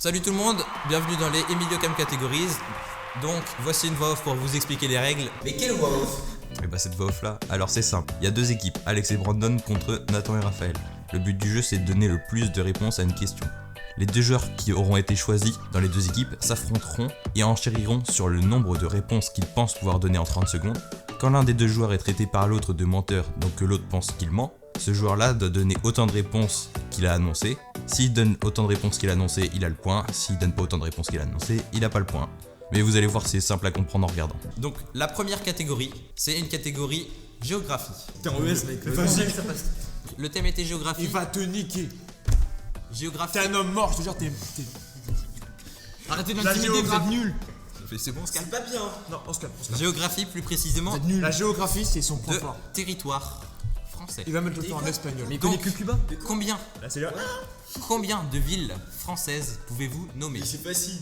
Salut tout le monde, bienvenue dans les Emilio Cam Categories. Donc voici une voix off pour vous expliquer les règles. Mais quelle voix off? Et bah cette voix off là, alors c'est simple, il y a deux équipes, Alex et Brandon contre Nathan et Raphaël. Le but du jeu c'est de donner le plus de réponses à une question. Les deux joueurs qui auront été choisis dans les deux équipes s'affronteront et enchériront sur le nombre de réponses qu'ils pensent pouvoir donner en 30 secondes. Quand l'un des deux joueurs est traité par l'autre de menteur, donc que l'autre pense qu'il ment, ce joueur-là doit donner autant de réponses qu'il a annoncé. S'il donne autant de réponses qu'il a annoncé, il a le point. S'il donne pas autant de réponses qu'il a annoncé, il a pas le point. Mais vous allez voir, c'est simple à comprendre en regardant. Donc la première catégorie, c'est une catégorie géographie. T'es en US mec, Vas-y. Le thème était géographie. Il va te niquer. Géographie. T'es un homme mort, je te jure, t'es. Arrêtez de La m'intimider, vous êtes géographie. nuls. C'est bon, on se calme. C'est pas bien. Non, on se calme, on se calme. Géographie, plus précisément, Vous êtes nuls. La géographie, c'est son point de fort. territoire français. Il va mettre le faire en espagnol. Mais il connaît que Cuba. Combien Là, c'est là. de villes françaises pouvez-vous nommer? C'est facile.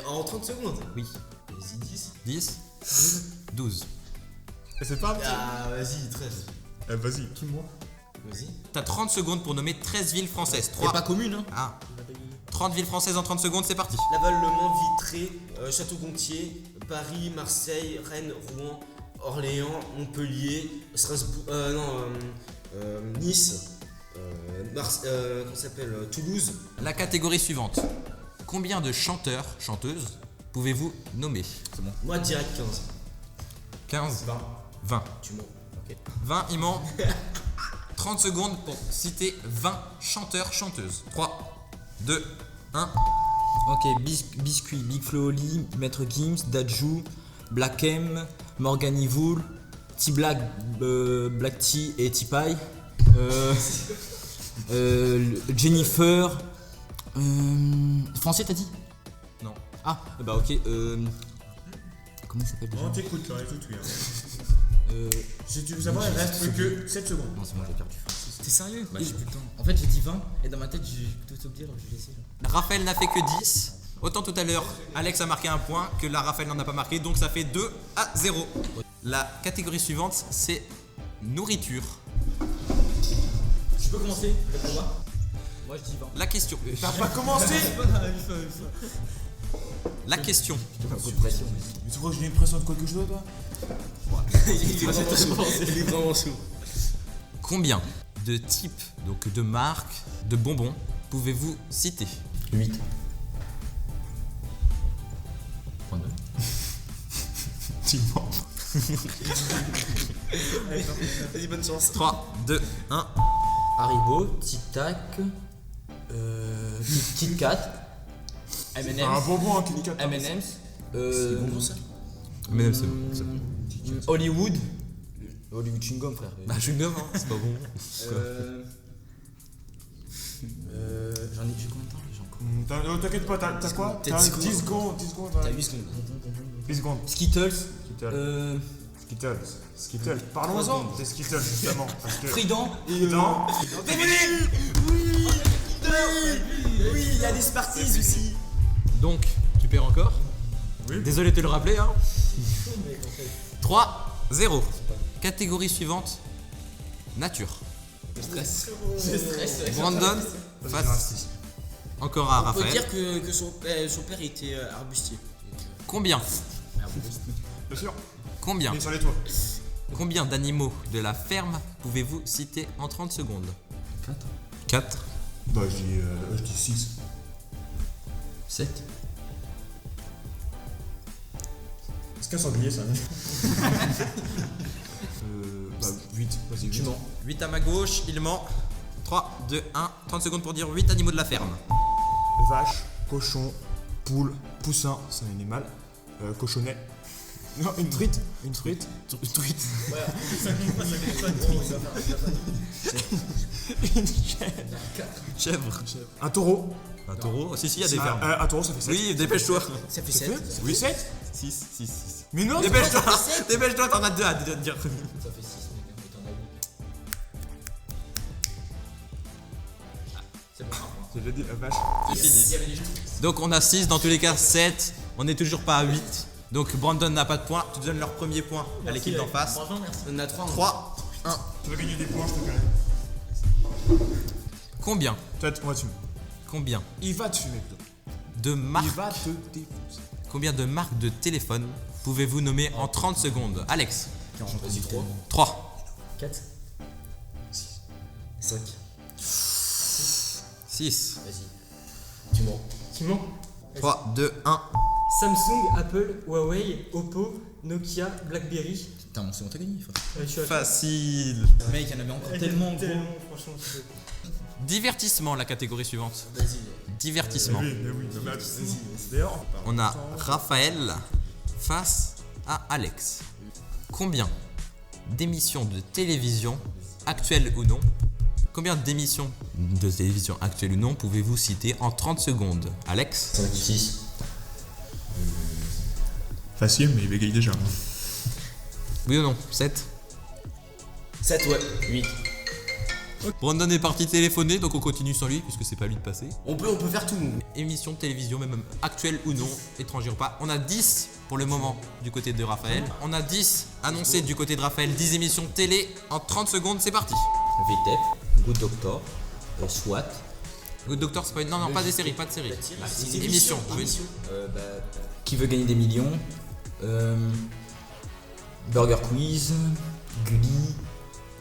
En 30 secondes. Oui. Vas-y, 10. 10, 12. C'est pas. Ah, vas-y, 13. Vas-y, qui moi? Vas-y. T'as 30 secondes pour nommer 13 villes françaises. Et 3, pas commune, hein. 1. 30 villes françaises en 30 secondes, c'est parti. Laval, Le Mans, Vitré, Château-Gontier, Paris, Marseille, Rennes, Rouen, Orléans, Montpellier, Strasbourg, Nice, comment ça s'appelle, Toulouse. La catégorie suivante. Combien de chanteurs, chanteuses pouvez-vous nommer? Moi, direct 15. 15, 20. 20. Tu mens. Ok. 20, il ment. 30 secondes pour citer 20 chanteurs, chanteuses. 3, 2, 1. Ok, Biscuit, Big Flo Oli, Maître Gims, Dajou, Black M, Morgan Yvoul, T-Black, Black T et T-Pie, Jennifer, français t'as dit? Non. Ah, bah ok, comment il s'appelle déjà? On t'écoute là, écoute, oui. Si tu veux savoir, il reste plus que 7 secondes. Non, c'est moi j'ai perdu. T'es sérieux? Bah j'ai plus le temps. En fait j'ai dit 20 et dans ma tête j'ai plutôt te dire, je vais laisser là. Raphaël n'a fait que 10. Autant tout à l'heure, Alex a marqué un point, que là, Raphaël n'en a pas marqué, donc ça fait 2-0. La catégorie suivante, c'est nourriture. Je peux commencer le combat? Moi je dis 20. La question. T'as pas commencé? La question. Beaucoup de pression. Mais tu crois que j'ai l'impression de quelque chose, toi? Il est vraiment chaud. Combien de types, donc de marques, de bonbons, pouvez-vous citer? 8. 32. Tu mens. Vas-y, bonne chance. 3, 2, 1. Haribo, Tic Tac, Kit Kat, Un M&M's, bonbon, un Kit Kat. M&M's, Mais c'est bon. Hollywood Chewing-Gum frère. Bah, je suis gomme, hein, c'est pas bon. J'en ai combien de temps là? T'inquiète pas, t'as quoi? Peut-être T'as 10 10 secondes, 10 secondes. T'as 8 secondes. 10 secondes. Skittles, Skittles. Skittles. Parlons-en des Skittles, justement. Parce que. Fridan et Non. Oui, il y a des Smarties aussi. Donc, tu perds encore. Oui. Désolé de te le rappeler, hein. 3, 0. Catégorie suivante. Nature. Je stresse. Brandon face encore à On peut Raphaël. dire que son père était arbustier. Combien Bien sûr. Combien Il est sur les toits. Combien d'animaux de la ferme pouvez-vous citer en 30 secondes? 4. Bah, je dis 6. 7. Est-ce qu'un sanglier, ça? Bah, 8. Vas-y, 8. Tu mens. 8 à ma gauche, il ment. 3, 2, 1. 30 secondes pour dire 8 animaux de la ferme. Vache, cochon, poule, poussin, c'est un animal. Cochonnet. Non, une truite. Une truite. Une truite. Une Chèvre. Un taureau. Un taureau. Si, il y a des fermes. Un taureau, ça fait 7. Oui, dépêche-toi. Ça fait 7. Oui, 7. 6, 6, 6. Mais non, Dépêche-toi. Dépêche-toi, t'en as 2 à dire. Ça fait 6 mais t'en as 8. C'est bon. j'ai déjà dit la vache. C'est fini. Donc on a 6, dans tous les cas 7. On n'est toujours pas à 8. Donc Brandon n'a pas de points. Tu donnes leur premier point à l'équipe d'en face. Franchement, merci. On a 3. 3, 1. Tu vas gagner des points, je te connais. Combien Toi, moi, tu. Combien Il va te fumer, plutôt. de marques, Il va te défoncer. combien de marques de téléphone pouvez-vous nommer en 30 secondes? Alex. Vas-y, 3. 3, 4. 5. 6, Vas-y. Tu mens. Tu mens. 3, 2, 1. Samsung, Apple, Huawei, Oppo, Nokia, Blackberry. Putain, mon second t'as gagné. Je suis à Facile. Mec, il y en avait encore tellement. tellement, franchement. c'est- Divertissement, la catégorie suivante. Vas-y. Divertissement. Mais oui, mais d'ailleurs, On a Raphaël face à Alex. Combien d'émissions de télévision, actuelles ou non, combien d'émissions de télévision actuelles ou non pouvez-vous citer en 30 secondes? Alex. 5, 6. facile, mais il bégaye déjà. Oui ou non? 7. 7, ouais. 8. Brandon est parti téléphoner, donc on continue sans lui, puisque c'est pas lui de passer. On peut faire tout. Émission de télévision, même actuelle ou non, étrangère ou pas. On a 10 pour le moment du côté de Raphaël. On a 10 annoncés du côté de Raphaël, 10 émissions télé en 30 secondes, c'est parti. VTEP, Good Doctor, SWAT. Good Doctor, c'est pas une... Non, pas des séries, pas de séries. C'est une émission, oui. Qui veut gagner des millions. Burger Quiz, Gulli.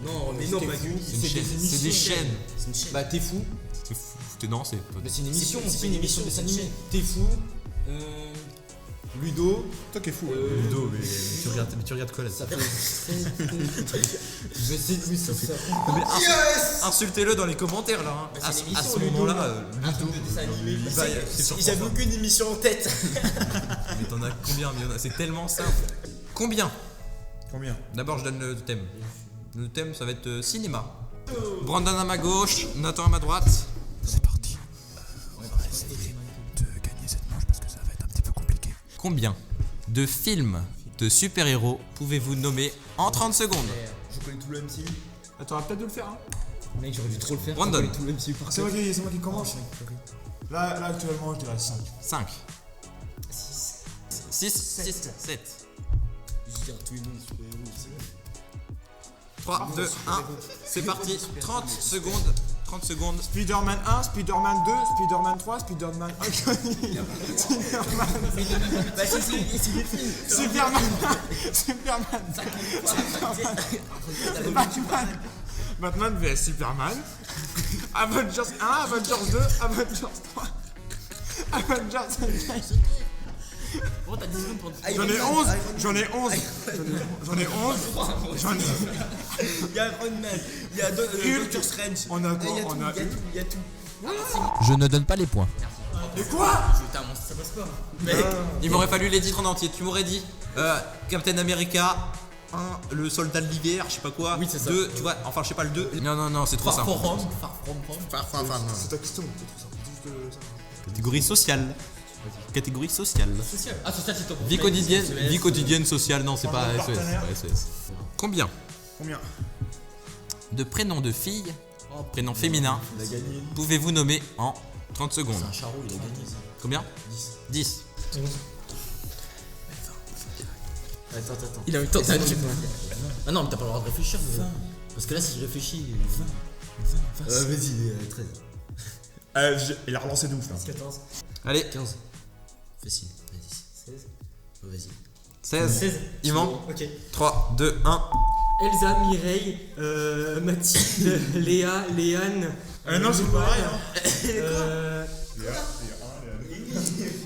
Non, mais non, pas Gulli. C'est des chaînes. C'est une chaîne. Bah, t'es fou. C'est fou. Non, c'est pas... Mais c'est une émission, c'est pas une émission, de c'est une dessin animé. chaîne. T'es fou. Ludo. Toi qui es fou. Ludo, mais tu regardes quoi là? Ça fait. Je sais, oui, ça fait. Insultez-le dans les commentaires là. Hein. Bah, c'est une à émission, ce Ludo, moment-là, là. Un truc de dessin animé. il va- c'est sur J'avais France aucune émission en tête. Mais t'en as combien? Mais c'est tellement simple. Combien? Combien? D'abord, je donne le thème. Le thème, ça va être cinéma. Brandon à ma gauche, Nathan à ma droite. C'est parti. On va essayer de gagner cette manche parce que ça va être un petit peu compliqué. Combien de films de super-héros pouvez-vous nommer en 30 secondes? Je connais tout le MCU. T'auras peut-être de le faire, hein. Mec, j'aurais dû trop le faire. Brandon. Je connais tout le MCU par C'est cœur. moi qui commence. Là, actuellement, je dirais 5. 5. 6, 7. Je dirais tous les noms de super-héros. 3, 2, 1. C'est parti. 30 secondes. 30 secondes. Spider-Man 1, Spider-Man 2, Spider-Man 3, Spider-Man 1. Bah, c'est des films. Superman. Batman vs Superman. Avengers 1, Avengers 2, Avengers 3. Avengers. Bon, t'as 10 secondes pour. J'en ai 11. Il y a Iron Man, il y a Doctor Strange. On a quoi? Il y a tout. Je ne donne pas les points. Et quoi? Ça passe pas. Mais Il m'aurait fallu les titres en entier. Tu m'aurais dit Captain America 1, le soldat de l'hiver, je sais pas quoi. Oui, c'est ça. 2, tu vois, enfin, je sais pas le 2. Non, c'est trop simple. C'est ta question. Catégorie sociale. Catégorie sociale. Ah, c'est ça, c'est top. Vie quotidienne sociale, non, c'est pas SES. c'est pas SES. Combien de prénoms de filles, prénoms féminins, pouvez-vous nommer en 30 secondes? Un charou, il a gagné. Combien? 10. Attends. Il a eu le temps de. Ah non, mais t'as pas le droit de réfléchir. Parce que là, si je réfléchis. 20. Vas-y, 13. Il a relancé de ouf là. 14. Allez, 15. Facile. Vas-y. 16. Vas-y. 16. 16. Il manque. Ok. 3, 2, 1. Elsa, Mireille, Mathilde, Léa, Léane. Non, c'est pareil.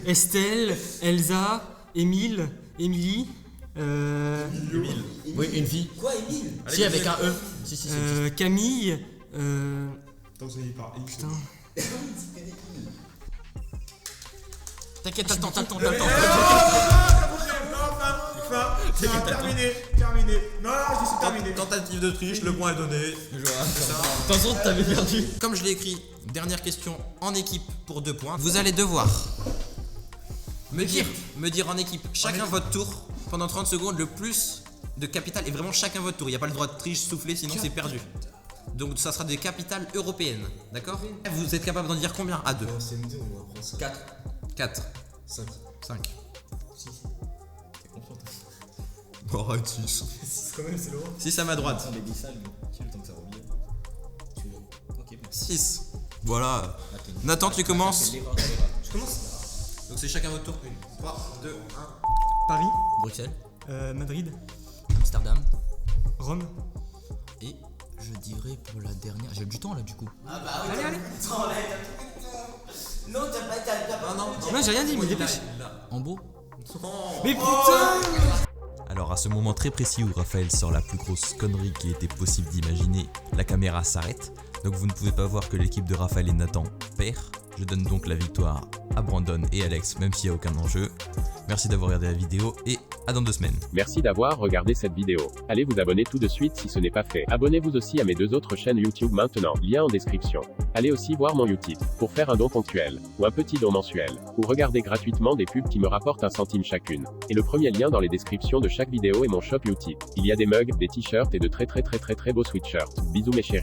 Estelle, Elsa, Émile, Émilie. Oui, une fille. Quoi, Emile? Si, avec un E. Si. Camille. Attends, ça y est, par X. T'inquiète, t'as le temps. Terminé. Non, je suis terminé. Tentative de triche, le point est donné. Attention, t'avais perdu. Comme je l'ai écrit, dernière question en équipe pour 2 points. Vous allez devoir me dire en équipe, chacun votre tour, pendant 30 secondes, le plus de capitales, et vraiment chacun votre tour. Il n'y a pas le droit de triche, souffler, sinon c'est perdu. Donc ça sera des capitales européennes, d'accord? Vous êtes capable d'en dire combien? À 2. C'est une idée, on apprend ça. 4. 4. 5. 5. 6. Oh, arrête, 6. Quand même, c'est lourd. 6 à ma droite. On est des salles, mais tu le temps que ça revienne. Tu mens. Ok, bon. 6. Voilà. Attends. Nathan, tu commences. Je commence. Donc c'est chacun votre tour. 3, 2, 1. Paris, Bruxelles, Madrid, Amsterdam. Rome. Et je dirais pour la dernière. J'ai du temps là du coup. Allez, allez. Non, t'as pas. Non, j'ai rien dit, mais dépêche. Hambourg. Mais putain. Alors à ce moment très précis où Raphaël sort la plus grosse connerie qui était possible d'imaginer, la caméra s'arrête. Donc vous ne pouvez pas voir que l'équipe de Raphaël et Nathan perd. Je donne donc la victoire à Brandon et Alex, même s'il n'y a aucun enjeu. Merci d'avoir regardé la vidéo et à dans 2 semaines. Merci d'avoir regardé cette vidéo. Allez vous abonner tout de suite si ce n'est pas fait. Abonnez-vous aussi à mes 2 autres chaînes YouTube maintenant, lien en description. Allez aussi voir mon Utip, pour faire un don ponctuel, ou un petit don mensuel, ou regarder gratuitement des pubs qui me rapportent 1 centime chacune. Et le premier lien dans les descriptions de chaque vidéo est mon shop Utip. Il y a des mugs, des t-shirts et de très beaux sweatshirts. Bisous mes chéris.